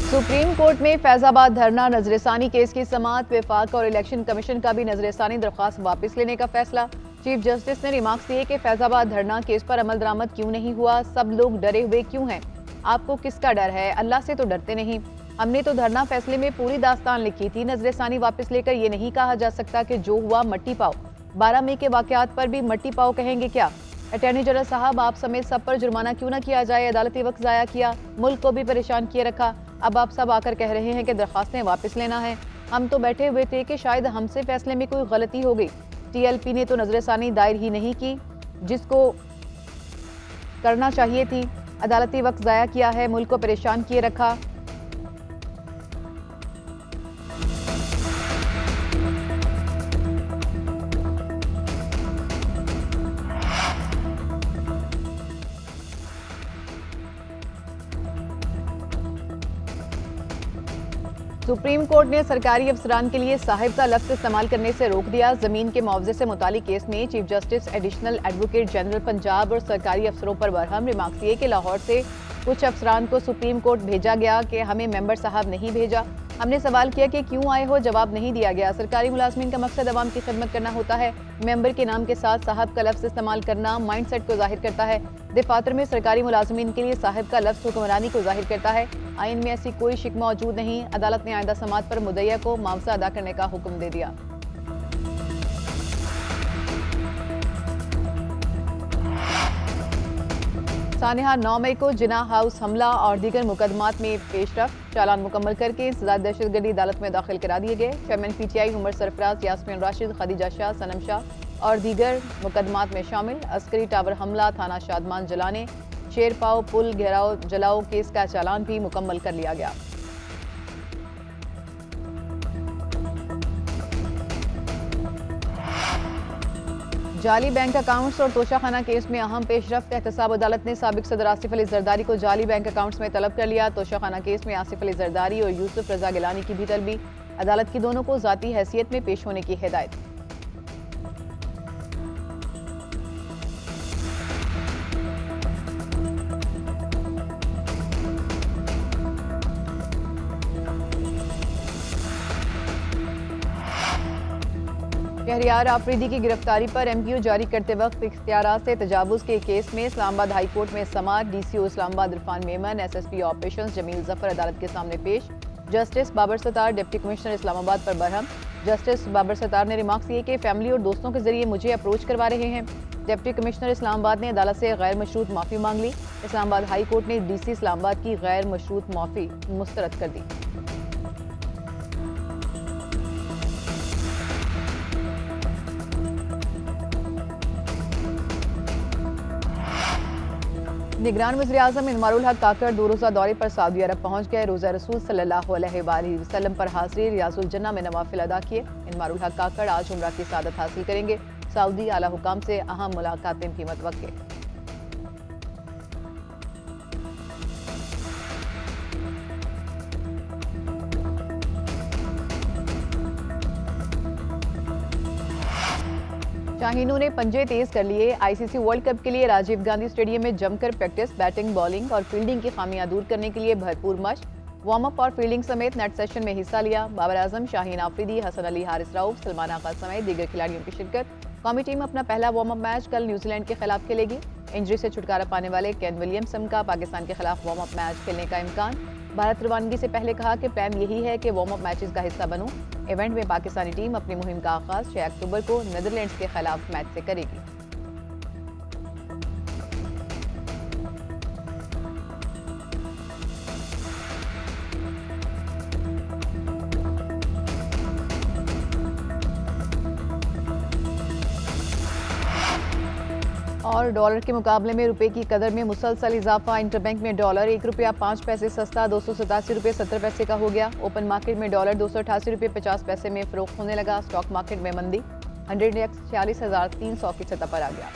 Supreme court में फैजाबाद धरना नजरसानी case की समाअत, वफाक और इलेक्शन कमीशन का भी नजरसानी दरख्वास्त वापस लेने का फैसला। चीफ जस्टिस ने रिमार्क्स दिए कि फैजाबाद धरना केस पर अमल दरामद क्यों नहीं हुआ, सब लोग डरे हुए क्यों हैं, आपको किसका डर है, अल्लाह से तो डरते नहीं। हमने तो धरना फैसले में पूरी दास्तान लिखी थी, नजरसानी वापस लेकर ये नहीं कहा जा सकता कि जो हुआ मट्टी पाओ। 12 मई के वाकयात पर भी मट्टी पाओ कहेंगे क्या? अटॉर्नी जनरल साहब, आप समेत सब पर जुर्माना क्यों ना किया जाए, अदालती वक्त जाया किया, मुल्क को भी परेशान किए रखा। अब आप सब आकर कह रहे हैं कि दरखास्तें वापस लेना है। हम तो बैठे हुए थे कि शायद हमसे फैसले में कोई गलती हो गई। टीएलपी ने तो नजरसानी दायर ही नहीं की जिसको करना चाहिए थी, अदालती वक्त जाया किया है, मुल्क को परेशान किए रखा। सुप्रीम कोर्ट ने सरकारी अफसरान के लिए साहिब का लफ्ज इस्तेमाल करने से रोक दिया। जमीन के मुआवजे से मुतालिक केस में chief justice additional advocate general Punjab और सरकारी अफसरों पर बरहम। रिमार्क्स ये कि लाहौर से कुछ अफसरान को सुप्रीम कोर्ट भेजा गया कि हमें मेंबर साहब नहीं भेजा। हमने सवाल किया कि क्यों आए हो, जवाब नहीं दिया गया। सरकारी मुलाजमीन का मकसद अवाम की खिदमत करना होता है, मेंबर के नाम के साथ साहब का लफ्ज इस्तेमाल करना माइंड सेट को जाहिर करता है। दफातर में सरकारी मुलाजमीन के लिए साहिब का लफ्ज हुक्मरानी को जाहिर करता है। आइन में ऐसी कोई शिक मौजूद नहीं। अदालत ने आइंदा समात पर मुद्दइया को मुआवजा अदा करने का हुक्म दे दिया। सानिहा 9 मई को जिना हाउस हमला और दीगर मुकदमात में पेशरफ, चालान मुकम्मल करके इंसदाद दहशतगर्दी अदालत में दाखिल करा दिए गए। चेयरमैन पीटीआई उमर सरफराज, यास्मीन राशिद, खदीजा शाह, सनम शाह और दीगर मुकदमात में शामिल। अस्करी टावर हमला, थाना शादमान जलाने, शेरपाव पुल घेराव जलाओ केस का चालान भी मुकम्मल कर लिया गया। जाली बैंक अकाउंट्स और तोशाखाना केस में अहम पेशरफ्त। एहतसाब अदालत ने साबिक सदर आसिफ अली जरदारी को जाली बैंक अकाउंट्स में तलब कर लिया। तोशाखाना केस में आसिफ अली जरदारी और यूसुफ रजा गिलानी की भी तलबी। अदालत की दोनों को जाती हैसियत में पेश होने की हिदायत। शहरियार आफरीदी की गिरफ्तारी पर एमक्यू जारी करते वक्त इख्तियारात से तजावुज के केस में इस्लामाबाद हाई कोर्ट में समाअत। DCO Islamabad Irfan Memon, SSP operations Jameel Zafar अदालत के सामने पेश। Justice Babar Sattar, deputy commissioner Islamabad पर बरहम। जस्टिस बाबर सत्तार ने रिमार्क्स किए कि फैमिली और दोस्तों के जरिए मुझे अप्रोच करवा रहे हैं। डिप्टी कमिश्नर इस्लामाबाद ने अदालत से गैर मशरूत माफ़ी मांग ली। इस्लामाबाद हाई कोर्ट ने डीसी इस्लामाबाद की गैर मशरूत माफ़ी मुस्तरद कर दी। निगरान वज़ीर-ए-आज़म इनवारुल हक काकड़ 2 रोज़ा दौरे पर सऊदी अरब पहुंच गए। रोज़ा रसूल सल्लल्लाहु अलैहि वसल्लम पर हाज़िरी, रियाजुल जन्नह में नवाफिल अदा किए। इनवारुल हक काकड़ आज उम्रा की सादत हासिल करेंगे। सऊदी आला हुकाम से अहम मुलाकातें भी मुतवक्के। शाहीनों ने पंजे तेज कर लिए। आईसीसी वर्ल्ड कप के लिए राजीव गांधी स्टेडियम में जमकर प्रैक्टिस, बैटिंग, बॉलिंग और फील्डिंग की खामियां दूर करने के लिए भरपूर मशक, वार्म अप और फील्डिंग समेत नेट सेशन में हिस्सा लिया। बाबर आजम, शाहीन आफरीदी, हसन अली, हारिस राउफ, सलमान आगा समेत दीगर खिलाड़ियों की शिरकत। कौमी टीम अपना पहला वार्म अप मैच कल न्यूजीलैंड के खिलाफ खेलेगी। इंजरी से छुटकारा पाने वाले केन विलियमसन का पाकिस्तान के खिलाफ वार्म अप मैच खेलने का इम्कान। भारत रवानगी से पहले कहा कि प्लान यही है कि वार्म अप मैचेस का हिस्सा बनूं। इवेंट में पाकिस्तानी टीम अपनी मुहिम का आगाज 6 अक्टूबर को नीदरलैंड्स के खिलाफ मैच से करेगी। और डॉलर के मुकाबले में रुपए की कदर में मुसलसल इजाफा। इंटरबैंक में डॉलर 1 रुपया 5 पैसे सस्ता 287 रुपये 70 पैसे का हो गया। ओपन मार्केट में डॉलर 288 रुपये 50 पैसे में फरोख्त होने लगा। स्टॉक मार्केट में मंदी। 100 इंडेक्स 46,300 की सतह पर आ गया।